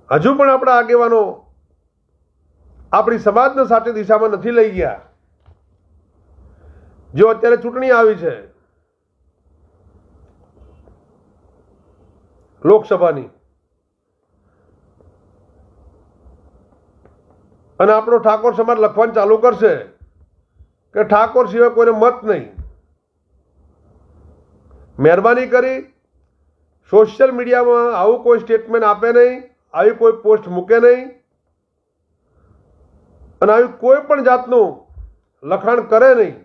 હજુ પણ આપણા આગેવાનો આપણી સમાજને સાચી દિશામાં નથી લઈ ગયા. જો અત્યારે ચૂંટણી આવી છે લોકસભાની, અને આપણો ઠાકોર સમાજ લખવાનું ચાલુ કરશે કે ઠાકોર સિવાય કોઈને મત નહીં, મહેરબાની કરી સોશિયલ મીડિયામાં આવું કોઈ સ્ટેટમેન્ટ આપે નહીં, આવી કોઈ પોસ્ટ મૂકે નહીં, અને આવી કોઈ પણ જાતનું લખાણ કરે નહીં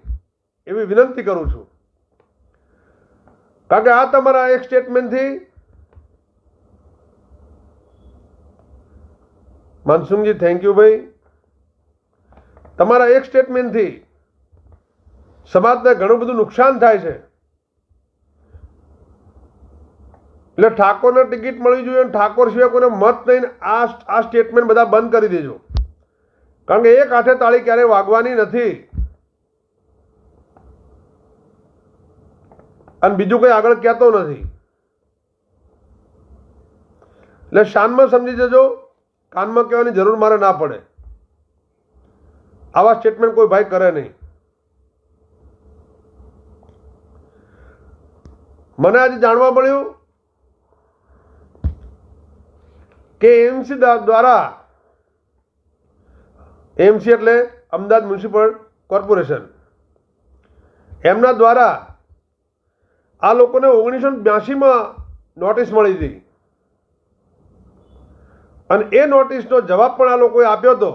એવી વિનંતી કરું છું. કારણ કે આ તમારા એક સ્ટેટમેન્ટથી, માનસુમજી થેન્ક યુ ભાઈ, તમારા એક સ્ટેટમેન્ટથી સમાજને ઘણું બધું નુકસાન થાય છે. એટલે ઠાકોરને ટિકિટ મળવી જોઈએ, ઠાકોર સિવાય કોઈને મત નહીં, આ સ્ટેટમેન્ટ બધા બંધ કરી દેજો. કારણ કે એક હાથે તાળી ક્યારેય વાગવાની નથી, અને બીજું કંઈ આગળ કહેતો નથી. એટલે શાનમાં સમજી જજો, કાનમાં કહેવાની જરૂર મારે ના પડે. આવા સ્ટેટમેન્ટ કોઈ ભાઈ કરે નહીં. મને આજે જાણવા મળ્યું કે એમસી દ્વારા, એમસી એટલે અમદાવાદ મ્યુનિસિપલ કોર્પોરેશન, એમના દ્વારા આ લોકોને 1982માં નોટિસ મળી હતી, અને એ નોટિસનો જવાબ પણ આ લોકોએ આપ્યો હતો.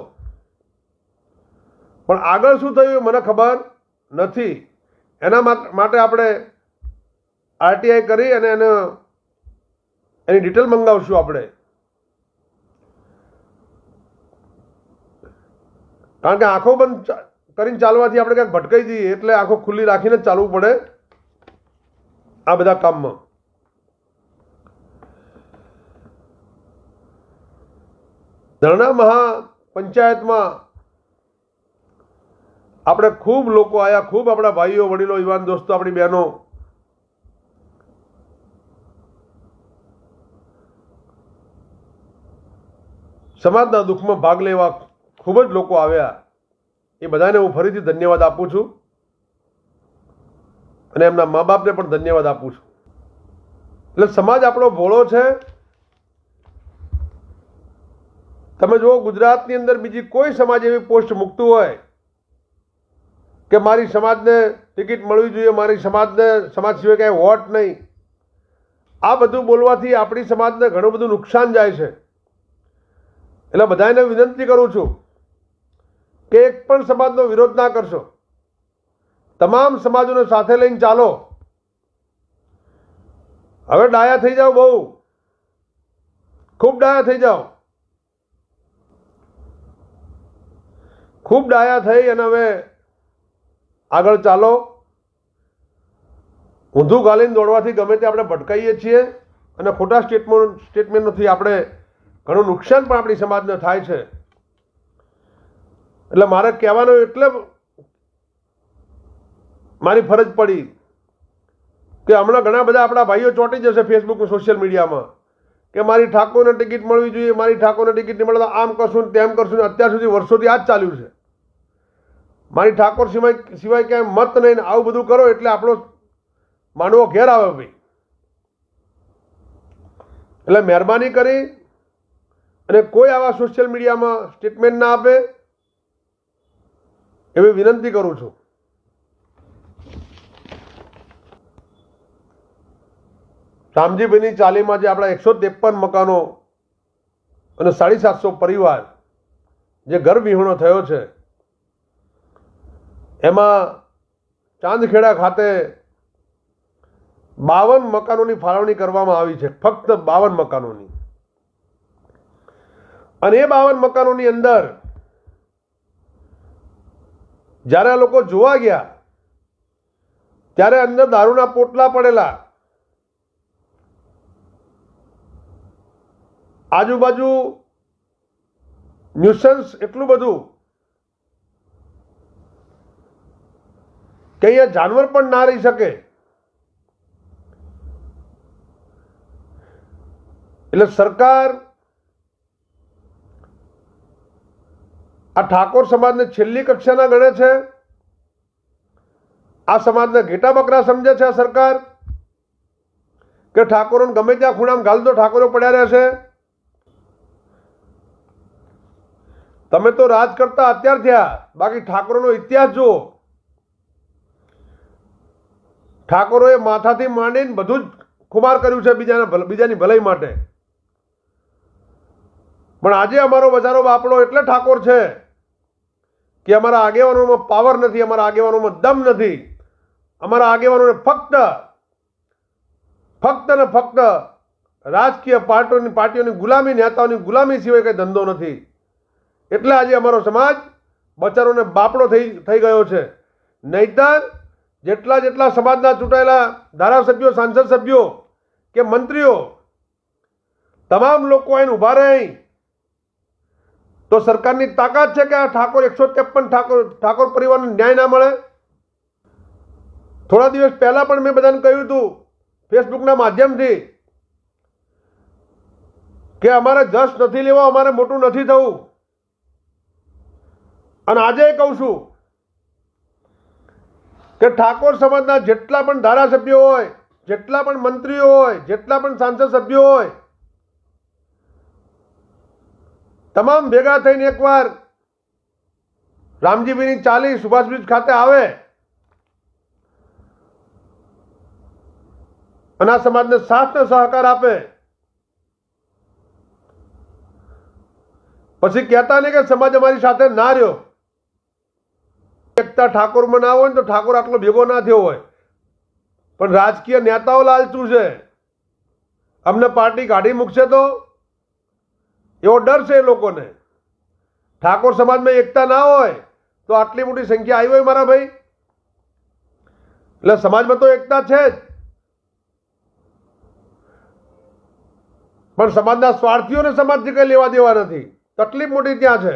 પણ આગળ શું થયું મને ખબર નથી. એના માટે આપણે આરટીઆઈ કરી અને એની ડિટેલ મંગાવશું આપણે. કારણ કે આંખો બંધ કરીને ચાલવાથી આપણે ક્યાંક ભટકાઈ જઈએ, એટલે આંખો ખુલ્લી રાખીને જ ચાલવું પડે આ બધા કામમાં. ધરણા મહાપંચાયતમાં આપણે ખૂબ લોકો આવ્યા, ખૂબ આપણા ભાઈઓ, વડીલો, યુવાન દોસ્તો, આપણી બહેનો, સમાજના દુઃખમાં ભાગ લેવા ખૂબ જ લોકો આવ્યા. એ બધાને હું ફરીથી ધન્યવાદ આપું છું, અને એમના મા બાપને પણ ધન્યવાદ આપું છું. એટલે સમાજ આપણો ભોળો છે. તમે જુઓ, ગુજરાતની અંદર બીજી કોઈ સમાજ એવી પોસ્ટ મૂકતું હોય કે મારી સમાજને ટિકિટ મળવી જોઈએ, મારી સમાજને, સમાજ સિવાય કાંઈ વોટ નહીં, આ બધું બોલવાથી આપણી સમાજને ઘણું બધું નુકસાન જાય છે. એટલે બધાને વિનંતી કરું છું કે એક પણ સમાજનો વિરોધ ના કરશો, તમામ સમાજોને સાથે લઈને ચાલો. હવે ડાયા થઈ જાઓ, બહુ ખૂબ ડાયા થઈ જાઓ, ખૂબ ડાયા થઈ અને હવે આગળ ચાલો. ઊંધું ગાલીને દોડવાથી ગમે તે આપણે ભટકાઈએ છીએ, અને ખોટા સ્ટેટમેન્ટથી આપણે ઘણું નુકસાન પણ આપણી સમાજને થાય છે. એટલે મારે કહેવાનું, એટલે મારી ફરજ પડી કે હમણાં ઘણા બધા આપણા ભાઈઓ ચોંટી જશે ફેસબુક, સોશિયલ મીડિયામાં કે મારી ઠાકોરને ટિકિટ મળવી જોઈએ, મારી ઠાકોરને ટિકિટ નહીં મળે તો આમ કરશું, તેમ કરશું. અત્યાર સુધી વર્ષોથી આ જ ચાલ્યું છે. મારી ઠાકોર સિવાય ક્યાંય મત નહીં, આવું બધું કરો એટલે આપણો માંડવો ઘેર આવે ભાઈ. એટલે મહેરબાની કરી અને કોઈ આવા સોશિયલ મીડિયામાં સ્ટેટમેન્ટ ના આપે એવી વિનંતી કરું છું. રામજીભાઈની ચાલીમાં જે આપણા 153 મકાનો અને 750 પરિવાર જે ઘર વિહોણો થયો છે, એમાં ચાંદખેડા ખાતે 52 મકાનોની ફાળવણી કરવામાં આવી છે, ફક્ત 52 મકાનોની. અને એ 52 મકાનોની અંદર જ્યારે આ લોકો જોવા ગયા ત્યારે અંદર દારૂના પોટલા પડેલા, આજુબાજુ ન્યુસન્સ એટલું બધું કે અહીંયા જાનવર પણ ના રહી શકે. એટલે સરકાર આ ઠાકોર સમાજને છેલ્લી કક્ષાના ગણે છે? આ સમાજને ઘેટા બકરા સમજે છે આ સરકાર? કે ઠાકોરોને ગમે ત્યાં ખૂણામાં ઘાલ દો, ઠાકોરો પડ્યા રહેશે? તમે તો રાજ કરતા અત્યાર થયા, બાકી ઠાકોરોનો ઇતિહાસ જુઓ. ઠાકોરોએ માથાથી માંડીને બધું જ ખુમાર કર્યું છે બીજાની ભલાઈ માટે. પણ આજે અમારો બજારો બાપડો એટલે ઠાકોર છે કે અમારા આગેવાનોમાં પાવર નથી, અમારા આગેવાનોમાં દમ નથી. અમારા આગેવાનોને ફક્ત ને ફક્ત રાજકીય પાર્ટીઓની ગુલામી, નેતાઓની ગુલામી સિવાય કંઈ ધંધો નથી. એટલે આજે અમારો સમાજ બચારોને બાપડો થઈ ગયો છે. નહીતર જેટલા સમાજના ચૂંટાયેલા ધારાસભ્યો, સાંસદ સભ્યો કે મંત્રીઓ તમામ લોકો આઈને ઊભા રહે તો સરકારની તાકાત છે કે આ ઠાકોર 153 ઠાકોર પરિવારને ન્યાય ના મળે? થોડા દિવસ પહેલા પણ મેં બધાને કહ્યું હતું ફેસબુકના માધ્યમથી કે અમારે જશ નથી લેવો, અમારે મોટું નથી થવું. અને આજે કહું છું કે ઠાકોર સમાજના જેટલા પણ ધારાસભ્યો હોય, જેટલા પણ મંત્રીઓ હોય, જેટલા પણ સાંસદ સભ્યો હોય, તમામ ભેગા થઈને એકવાર રામજીભાઈની ચાલી સુભાષ બ્રિજ ખાતે આવે અને આ સમાજને સાથ ને સહકાર આપે. પછી કહેતા નહીં કે સમાજ અમારી સાથે ના રહ્યો. એકતા ઠાકોરમાં ના હોય ને તો ઠાકોર આટલો ભેગો ના થયો હોય. પણ રાજકીય નેતાઓ લાલચું છે, અમને પાર્ટી કાઢી મૂકશે તો એવો ડર છે એ લોકોને. ઠાકોર સમાજમાં એકતા ના હોય તો આટલી મોટી સંખ્યા આવી હોય મારા ભાઈ. એટલે સમાજમાં તો એકતા છે જ, પણ સમાજના સ્વાર્થીઓને સમાજથી કંઈ લેવા દેવા નથી. તકલીફ મોટી ત્યાં છે.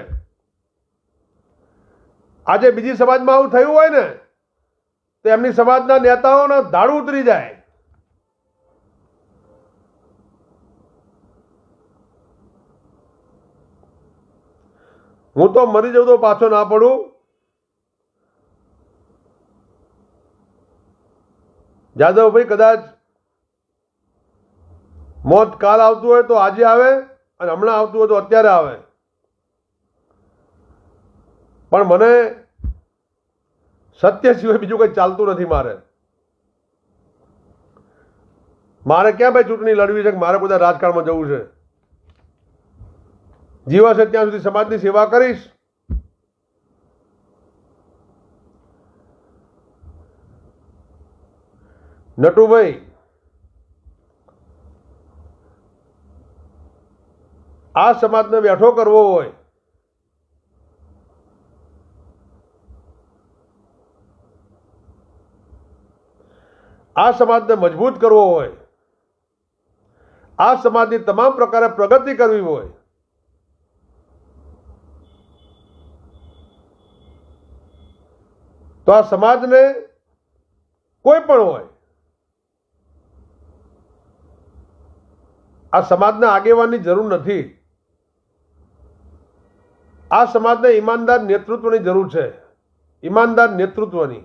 આજે બીજી સમાજમાં આવું થયું હોય ને તો એમની સમાજના નેતાઓને દાડું ઉતરી જાય. હું તો મરી જઉં તો પાછો ના પડું. જાદવભાઈ કદાચ મોત કાલ આવતું હોય તો આજે આવે અને હમણાં આવતું હોય તો અત્યારે આવે. પણ મને સત્ય સિવાય બીજું કંઈ ચાલતું નથી. મારે ક્યાં ભાઈ ચૂંટણી લડવી છે કે મારે બધા રાજકારણમાં જવું છે? જીવાશે ત્યાં સુધી સમાજની સેવા કરીશ. નટુભાઈ, આ સમાજને બેઠો કરવો હોય, આ સમાજને મજબૂત કરવો હોય, આ સમાજની તમામ પ્રકારે પ્રગતિ કરવી હોય તો આ સમાજને કોઈ પણ હોય, આ સમાજને આગેવાનની જરૂર નથી. આ સમાજને ઈમાનદાર નેતૃત્વની જરૂર છે. ઈમાનદાર નેતૃત્વની.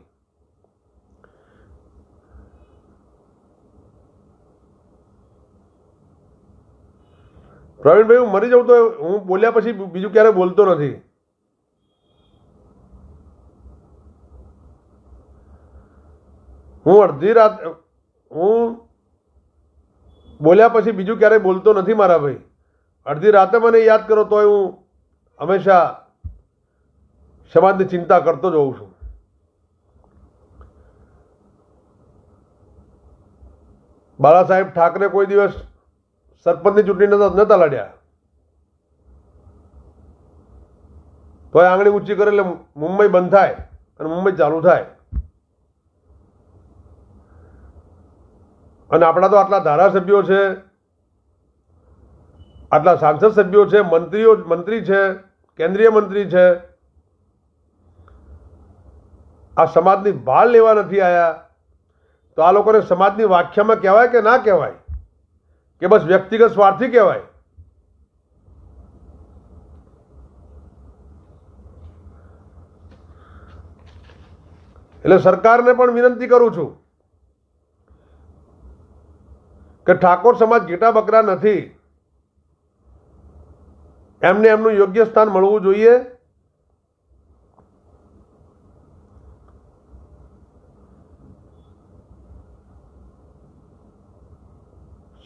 પ્રવીણભાઈ, હું મરી જાઉં તો હું બોલ્યા પછી બીજું ક્યારે બોલતો નથી. હું બોલ્યા પછી બીજું ક્યારેય બોલતો નથી મારા ભાઈ. અડધી રાતે મને યાદ કરો તોય હું હંમેશા સમાજની ચિંતા કરતો જ હોઉં છું. બાળા સાહેબ ઠાકરે કોઈ દિવસ સરપંચની ચૂંટણી નતા લડ્યા, તોય આંગળી ઊંચી કરે એટલે મુંબઈ બંધ થાય અને મુંબઈ ચાલુ થાય. અને આપણા તો આટલા ધારાસભ્યો છે, આટલા સાંસદ સભ્યો છે, મંત્રી છે, કેન્દ્રીય મંત્રી છે, આ સમાજની ભાળ લેવા નથી આવ્યા તો આ લોકોને સમાજની વ્યાખ્યામાં કહેવાય કે ના કહેવાય? કે બસ વ્યક્તિગત સ્વાર્થી કહેવાય? એટલે સરકારને પણ વિનંતી કરું છું કે ઠાકોર સમાજ ઘેટા બકરા નથી, એમને એમનું યોગ્ય સ્થાન મળવું જોઈએ.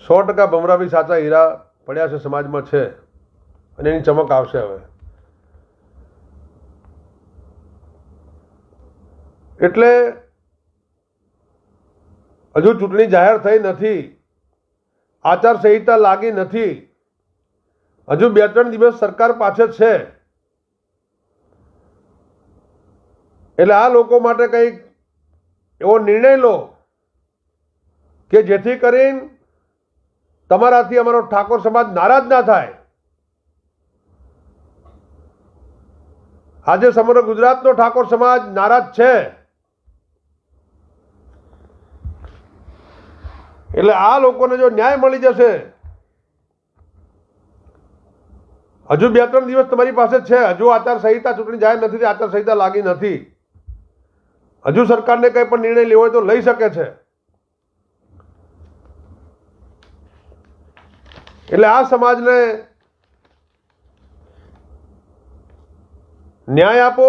સો ટકા ભમરા બી સાચા હીરા પડ્યા છે સમાજમાં છે અને એની ચમક આવશે. હવે એટલે હજુ ચૂંટણી જાહેર થઈ નથી, આચારસંહિતા લાગી નથી, હજુ 2-3 દિવસ સરકાર પાછળ છે. એટલે આ લોકો માટે કંઈક એવો નિર્ણય લો કે જેથી કરીને તમારાથી અમારો ઠાકોર સમાજ નારાજ ના થાય. આજે સમગ્ર ગુજરાતનો ઠાકોર સમાજ નારાજ છે. એટલે આ લોકોને જો ન્યાય મળી જશે, હજુ 2-3 દિવસ તમારી પાસે છે, હજુ આચારસંહિતા ચૂંટણી જાહેર નથી, આચારસંહિતા લાગી નથી, હજુ સરકારને કંઈ પણ નિર્ણય લેવો હોય તો લઈ શકે છે. એટલે આ સમાજને ન્યાય આપો,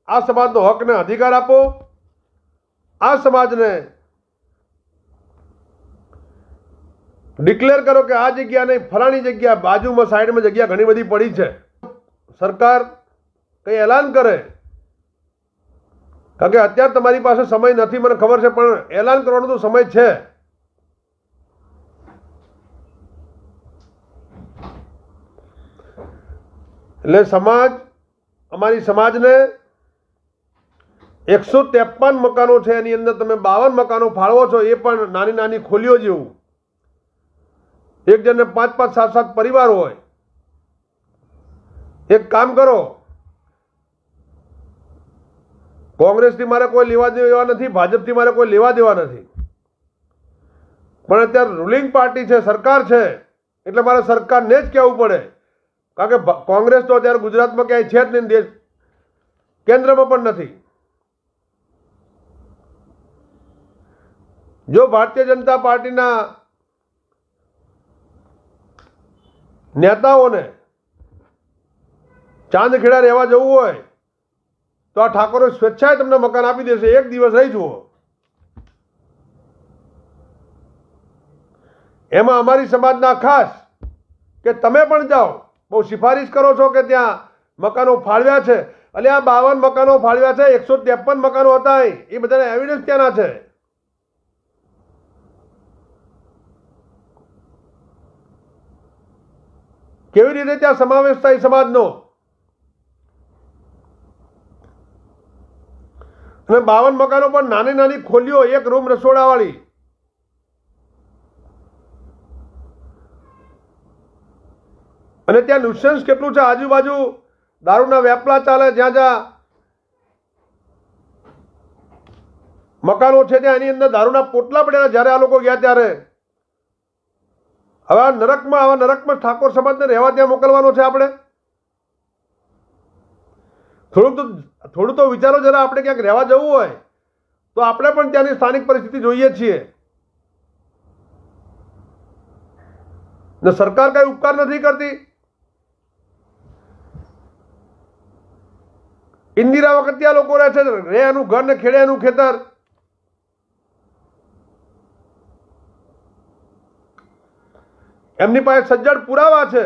આ સમાજનો હકને અધિકાર આપો, આ સમાજને ડિક્લેર કરો કે આ જગ્યા નહીં, ફલાણી જગ્યા, બાજુમાં સાઈડમાં જગ્યા ઘણી બધી પડી છે. સરકાર કંઈ એલાન કરે, કારણ કે અત્યારે તમારી પાસે સમય નથી, મને ખબર છે, પણ એલાન કરવાનો તો સમય છે. એટલે સમાજ, અમારી સમાજને 153 મકાનો છે, એની અંદર તમે 52 મકાનો ફાળવો છો, એ પણ નાની નાની ખોલીઓ જેવું. એક જણને 5-5, 7-7 પરિવાર હોય. એક કામ કરો, કોંગ્રેસથી મારે કોઈ લેવા દેવા નથી, ભાજપથી મારે કોઈ લેવા દેવા નથી, પણ અત્યારે રૂલિંગ પાર્ટી છે, સરકાર છે, એટલે મારે સરકારને જ કહેવું પડે. કારણ કે કોંગ્રેસ તો અત્યારે ગુજરાતમાં ક્યાંય છે જ નહીં, દેશ કેન્દ્રમાં પણ નથી. જો ભારતીય જનતા પાર્ટીના નેતાઓને ચાંદખેડા રહેવા જવું હોય તો આ ઠાકોરો સ્વેચ્છાએ તમને મકાન આપી દેશે. એક દિવસ રહી જુઓ. એમાં અમારી સમાજના ખાસ કે તમે પણ જાઓ, બહુ સિફારિશ કરો છો કે ત્યાં મકાનો ફાળવ્યા છે. એટલે આ 52 મકાનો ફાળવ્યા છે, 153 મકાનો હતા, એ બધાના એવિડન્સ ક્યાંના છે? કેવી રીતે ત્યાં સમાવેશ થાય સમાજનો? અને 52 મકાનો પણ નાની નાની ખોલીઓ, એક રૂમ રસોડાવાળી. અને ત્યાં ન્યુસન્સ કેટલું છે, આજુબાજુ દારૂના વેપલા ચાલે, જ્યાં જ્યાં મકાનો છે ત્યાં એની અંદર દારૂના પોટલા પડ્યા. જ્યારે આ લોકો ગયા ત્યારે હવે આવા નરકમાં ઠાકોર સમાજને રહેવા ત્યાં મોકલવાનો છે આપણે? થોડું તો વિચારો જરા. આપણે ક્યાંક રહેવા જવું હોય તો આપણે પણ ત્યાંની સ્થાનિક પરિસ્થિતિ જોઈએ છીએ. ને સરકાર કઈ ઉપકાર નથી કરતી. ઇન્દિરા વખત ત્યાં લોકો રહે છે, રે એનું ઘર ને ખેડે એનું ખેતર. એમની પાસે સજ્જડ પુરાવા છે,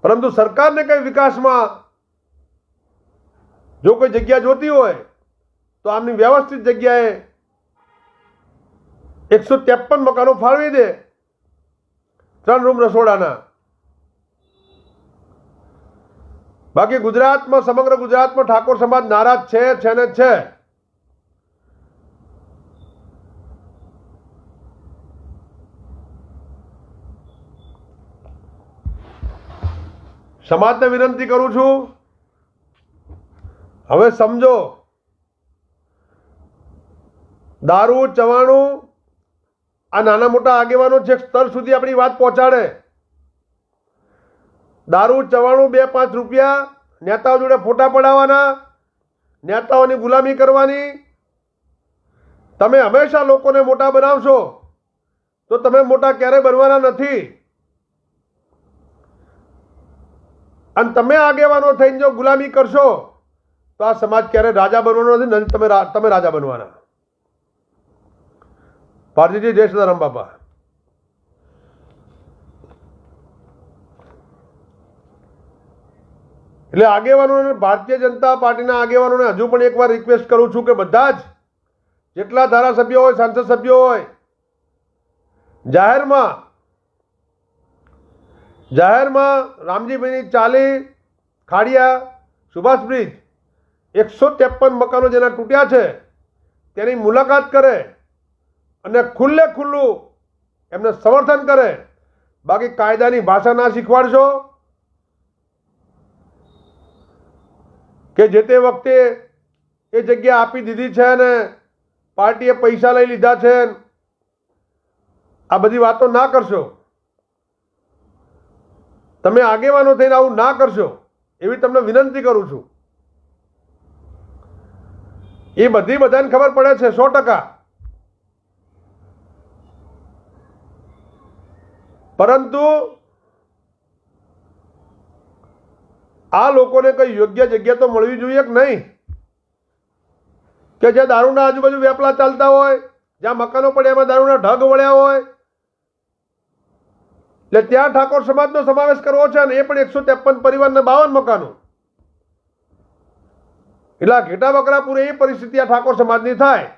પરંતુ સરકારને કઈ વિકાસમાં જો કોઈ જગ્યા જોતી હોય તો આમની વ્યવસ્થિત જગ્યાએ 153 મકાનો ફાળવી દે, 3 રૂમ રસોડાના. બાકી ગુજરાતમાં, સમગ્ર ગુજરાતમાં ઠાકોર સમાજ નારાજ છે ને છે. સમાજને વિનંતી કરું છું, હવે સમજો. દારૂ, ચવાણું, આ નાના મોટા આગેવાનો છેક સ્તર સુધી આપણી વાત પહોંચાડે. દારૂ, ચવાણું 2-5 રૂપિયા નેતાઓ જોડે ફોટા પડાવવાના, નેતાઓની ગુલામી કરવાની. તમે હંમેશા લોકોને મોટા બનાવશો તો તમે મોટા ક્યારેય બનવાના નથી. અને તમે આગેવાનો થઈને જો ગુલામી કરશો તો આ સમાજ ક્યારેય રાજા બનવાનો નથી. તમે રાજા બનવાના. પારજીજી, જય સદારામ બાપા. એટલે આગેવાનોને, ભારતીય જનતા પાર્ટીના આગેવાનોને હજુ પણ એકવાર રિક્વેસ્ટ કરું છું કે બધા જ જેટલા ધારાસભ્યો હોય, સાંસદ સભ્યો હોય, જાહેરમાં રામજીભાઈની ચાલી, ખાડિયા, સુભાષ બ્રિજ 153 મકાનો જેના તૂટ્યા છે તેની મુલાકાત કરે અને ખુલ્લે ખુલ્લું એમને સમર્થન કરે. બાકી કાયદાની ભાષા ના શીખવાડશો કે જે તે વખતે એ જગ્યા આપી દીધી છે ને પાર્ટીએ પૈસા લઈ લીધા છે. આ બધી વાતો ના કરશો. તમે આગેવાનો થઈને આવું ના કરશો એવી તમને વિનંતી કરું છું. એ બધી બધાને ખબર પડે છે 100%. પરંતુ આ લોકોને કઈ યોગ્ય જગ્યા તો મળવી જોઈએ કે નહીં, કે જે દારૂના આજુબાજુ વેપલા ચાલતા હોય, જ્યાં મકાનો પડ્યા એમાં દારૂના ઢગ વળ્યા હોય, એટલે ત્યાં ઠાકોર સમાજનો સમાવેશ કરવો છે અને એ પણ 153 પરિવારના 52 મકાનો. એટલે ઘેટા બકરા પૂરે એ પરિસ્થિતિ આ ઠાકોર સમાજની થાય.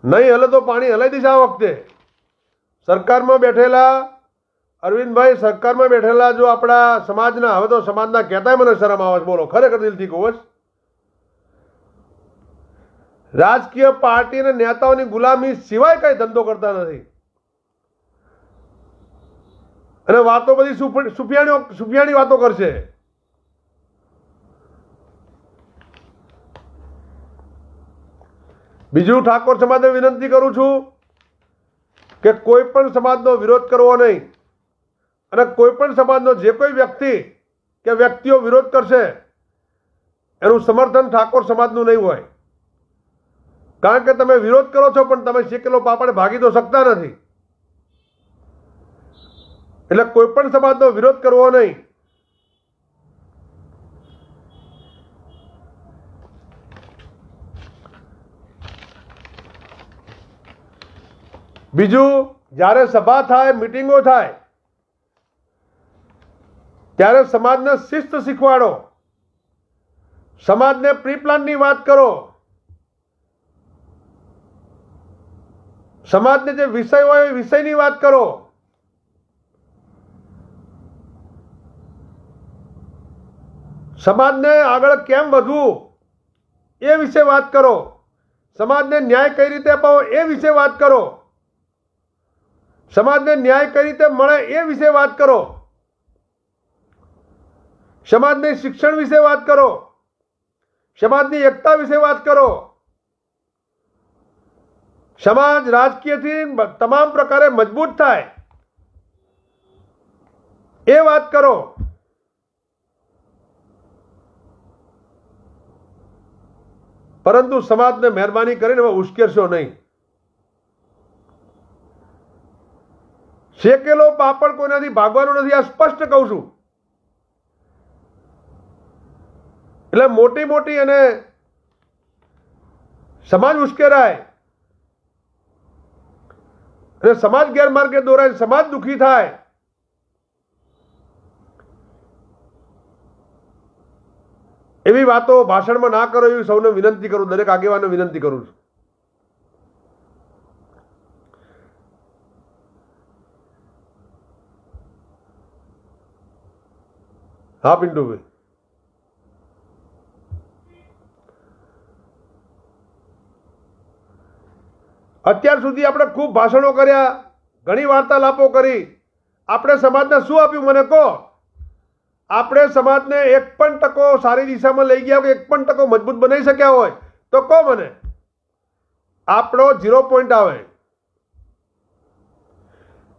નહીં હલે તો પાણી હલાઈ દીધા. આ વખતે સરકારમાં બેઠેલા અરવિંદભાઈ, સરકારમાં બેઠેલા જો આપણા સમાજના, હવે તો સમાજના કહેતાય મને શરમ આવે છે, બોલો ખરેખર દિલથી કહું છું, રાજકીય પાર્ટી અને નેતાઓની ગુલામી સિવાય કઈ ધંધો કરતા નથી. અને વાતો બધી સુફિયાણી વાતો કરશે. બીજું, ઠાકોર સમાજને વિનંતી કરું છું કે કોઈ પણ સમાજનો વિરોધ કરવો નહીં. અને કોઈ પણ સમાજનો જે કોઈ વ્યક્તિ કે વ્યક્તિઓ વિરોધ કરશે એનું સમર્થન ઠાકોર સમાજનું નહીં હોય. કારણ કે તમે વિરોધ કરો છો પણ તમે શેકેલો પાપડ ભાગી તો શકતા નથી. એટલે કોઈ પણ સમાજનો વિરોધ કરવો નહીં. બીજું, જ્યારે સભા થાય, મીટિંગો થાય ત્યારે સમાજને શિસ્ત શીખવાડો. સમાજને પ્રી પ્લાનની વાત કરો. સમાજને જે વિષય હોય એ વિષયની વાત કરો. સમાજને આગળ કેમ વધવું એ વિશે વાત કરો. સમાજને ન્યાય કઈ રીતે અપાવો એ વિશે વાત કરો. સમાજને ન્યાય કઈ રીતે મળે એ વિશે વાત કરો. સમાજની શિક્ષણ વિશે વાત કરો. સમાજની એકતા વિશે વાત કરો. સમાજ રાજકીયથી તમામ પ્રકારે મજબૂત થાય એ વાત કરો. પરંતુ સમાજને મહેરબાની કરીને ઉશ્કેરશો નહીં. શેકેલો પાપડ કોઈનાથી ભાગવાનો નથી, આ સ્પષ્ટ કહું છું. એટલે મોટી મોટી અને સમાજ ઉશ્કેરાય અને સમાજ ગેરમાર્ગે દોરાય, સમાજ દુઃખી થાય, એવી વાતો ભાષણમાં ના કરો એવી સૌને વિનંતી કરું, દરેક આગેવાનને વિનંતી કરું છું. હા પિન્ટુભાઈ, અત્યાર સુધી આપણે ખૂબ ભાષણો કર્યા, ઘણી વાર્તાલાપો કરી. આપણે સમાજને શું આપ્યું મને કહો? આપણે સમાજને 1% સારી દિશામાં લઈ ગયા, 1% મજબૂત બનાવી શક્યા હોય તો કહો મને. આપણો 0 પોઈન્ટ આવે.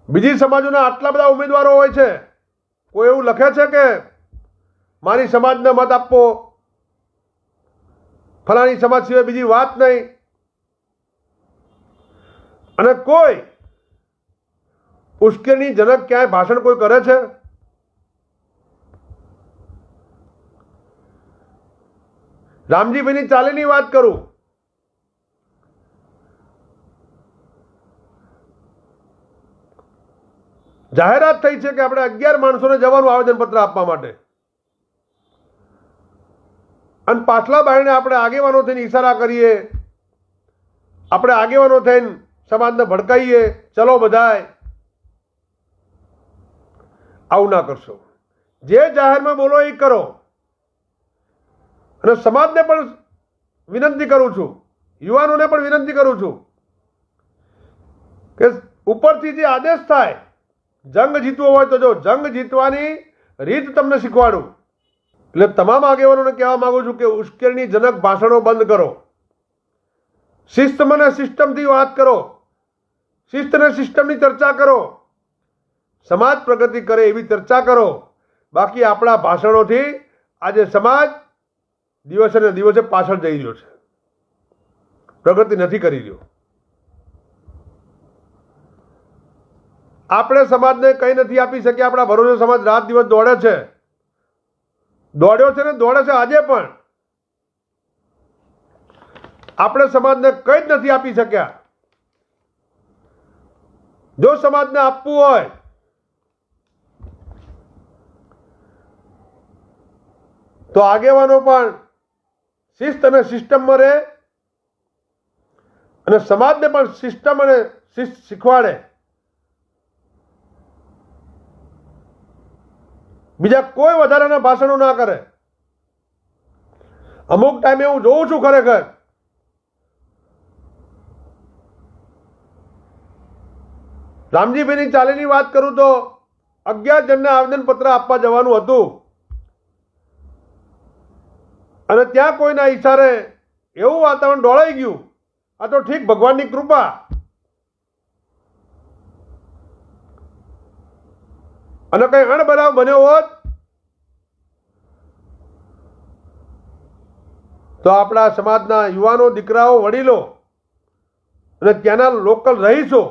બીજી સમાજોના આટલા બધા ઉમેદવારો હોય છે, કોઈ એવું લખે છે કે મારી સમાજને મત આપવો, ફલાણી સમાજ સિવાય બીજી વાત નહીં, અને કોઈ ઉશ્કેરણીજનક ક્યાંય ભાષણ કોઈ કરે છે? રામજીભાઈની ચાલીની વાત કરું, જાહેરાત થઈ છે કે આપણે 11 માણસોને જવાનું આવેદનપત્ર આપવા માટે, અને પાછલા બારણે આપણે આગેવાનો થઈને ઈશારા કરીએ, આપણે આગેવાનો થઈને સમાજને ભડકાઈએ, ચલો બધાય. આવું ના કરશો. જે જાહેરમાં બોલો એ કરો. અને સમાજને પણ વિનંતી કરું છું, યુવાનોને પણ વિનંતી કરું છું કે ઉપરથી જે આદેશ થાય, જંગ જીતવો હોય તો જો જંગ જીતવાની રીત તમને શીખવાડું. એટલે તમામ આગેવાનોને કહેવા માંગુ છું કે ઉશ્કેરણીજનક ભાષણો બંધ કરો, શિસ્તમાં અને સિસ્ટમથી વાત કરો, શિસ્ત અને સિસ્ટમની ચર્ચા કરો, સમાજ પ્રગતિ કરે એવી ચર્ચા કરો. બાકી આપણા ભાષણોથી આજે સમાજ દિવસે ને દિવસે પાછળ જઈ રહ્યો છે, પ્રગતિ નથી કરી રહ્યો. આપણે સમાજને કંઈ નથી આપી શક્યા. આપણા ભરૂચ સમાજ રાત દિવસ દોડે છે, દોડ્યો છે ને દોડે છે આજે પણ. આપણે સમાજને કંઈ જ નથી આપી શક્યા. જો સમાજને આપવું હોય તો આગેવાનો પણ શિસ્ત અને સિસ્ટમમાં રહે, અને સમાજને પણ સિસ્ટમ અને શિસ્ત શીખવાડે. બીજા કોઈ વધારાના ભાષણો ના કરે. અમુક ટાઈમે હું જોઉં છું ખરેખર રામજીભાઈની ચાલીની વાત કરું તો 11 જણને આવેદનપત્ર આપવા જવાનું હતું, અને ત્યાં કોઈના ઈશારે એવું વાતાવરણ ડોળાઈ ગયું. આ તો ઠીક ભગવાનની કૃપા. અને કઈ અણબનાવ બન્યો હોત તો આપણા સમાજના યુવાનો, દીકરાઓ, વડીલો અને ત્યાંના લોકલ રહીશો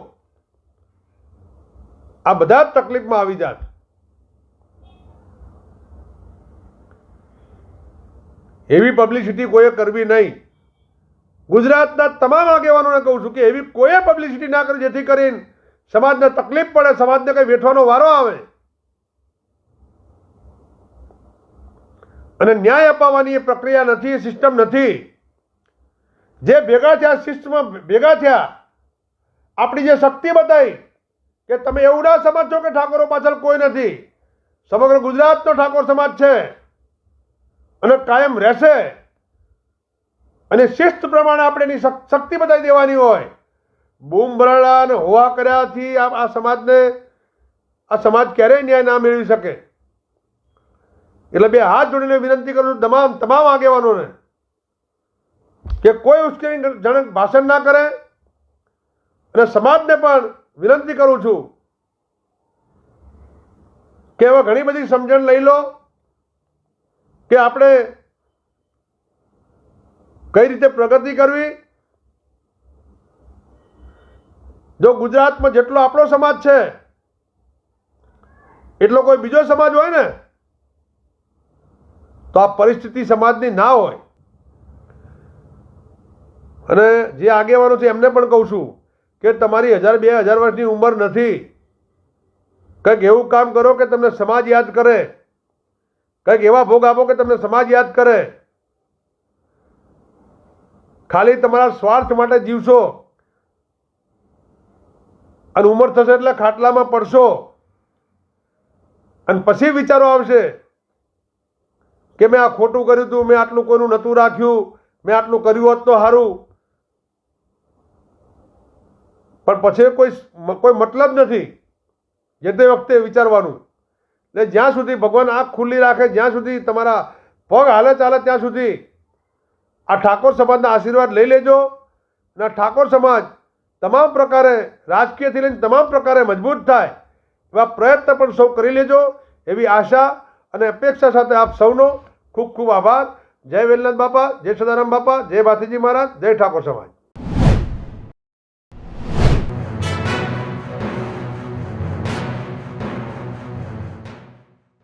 આ બધા જ તકલીફમાં આવી જાત. એવી પબ્લિસિટી કોઈએ કરવી નહીં. ગુજરાતના તમામ આગેવાનોને કહું છું કે એવી કોઈએ પબ્લિસિટી ના કરી જેથી કરીને સમાજને તકલીફ પડે, સમાજને કંઈ વેઠવાનો વારો આવે. અને ન્યાય અપાવવાની એ પ્રક્રિયા નથી, એ સિસ્ટમ નથી. જે ભેગા થયા, શિસ્તમાં ભેગા થયા, આપણી જે શક્તિ બતાવી કે તમે એવું ના સમજશો કે ઠાકોરો પાછળ કોઈ નથી. સમગ્ર ગુજરાતનો ઠાકોર સમાજ છે અને કાયમ રહેશે. અને શિસ્ત પ્રમાણે આપણે એની શક્તિ બતાવી દેવાની હોય. બૂમ બરાડા અને હોવા કર્યાથી આ સમાજ ક્યારેય ન્યાય ના મેળવી શકે. એટલે બે હાથ જોડીને વિનંતી કરું છું તમામ આગેવાનોને કે કોઈ ઉશ્કેરણીજનક ભાષણ ના કરે. અને સમાજને પણ વિનંતી કરું છું કે હવે ઘણી બધી સમજણ લઈ લો કે આપણે કઈ રીતે પ્રગતિ કરવી. જો ગુજરાતમાં જેટલો આપણો સમાજ છે એટલો કોઈ બીજો સમાજ હોય ને તો આ પરિસ્થિતિ સમાજની ના હોય. અને જે આગેવાનો છે એમને પણ કહું છું કે તમારી 1000-2000 વર્ષની ઉંમર નથી. કંઈક એવું કામ કરો કે તમને સમાજ યાદ કરે, કંઈક એવા ભોગ આપો કે તમને સમાજ યાદ કરે. ખાલી તમારા સ્વાર્થ માટે જીવશો અને ઉંમર થશે એટલે ખાટલામાં પડશો અને પછી વિચારો આવશે કે મેં આ ખોટું કર્યું હતું, મેં આટલું કોઈનું નહોતું રાખ્યું, મેં આટલું કર્યું હોત તો સારું. પણ પછી કોઈ મતલબ નથી જે તે વખતે વિચારવાનું. એટલે જ્યાં સુધી ભગવાન આંખ ખુલ્લી રાખે, જ્યાં સુધી તમારા પગ હાલે ચાલે ત્યાં સુધી આ ઠાકોર સમાજના આશીર્વાદ લઈ લેજો. અને ઠાકોર સમાજ તમામ પ્રકારે રાજકીયથી લઈને તમામ પ્રકારે મજબૂત થાય એવા પ્રયત્ન પણ સૌ કરી લેજો એવી આશા અને અપેક્ષા સાથે આપ સૌનો ખૂબ ખૂબ આભાર. જય વેલનાથ બાપા, જય સદારામ બાપા, જય ભાથીજી મહારાજ, જય ઠાકોર સમાજ.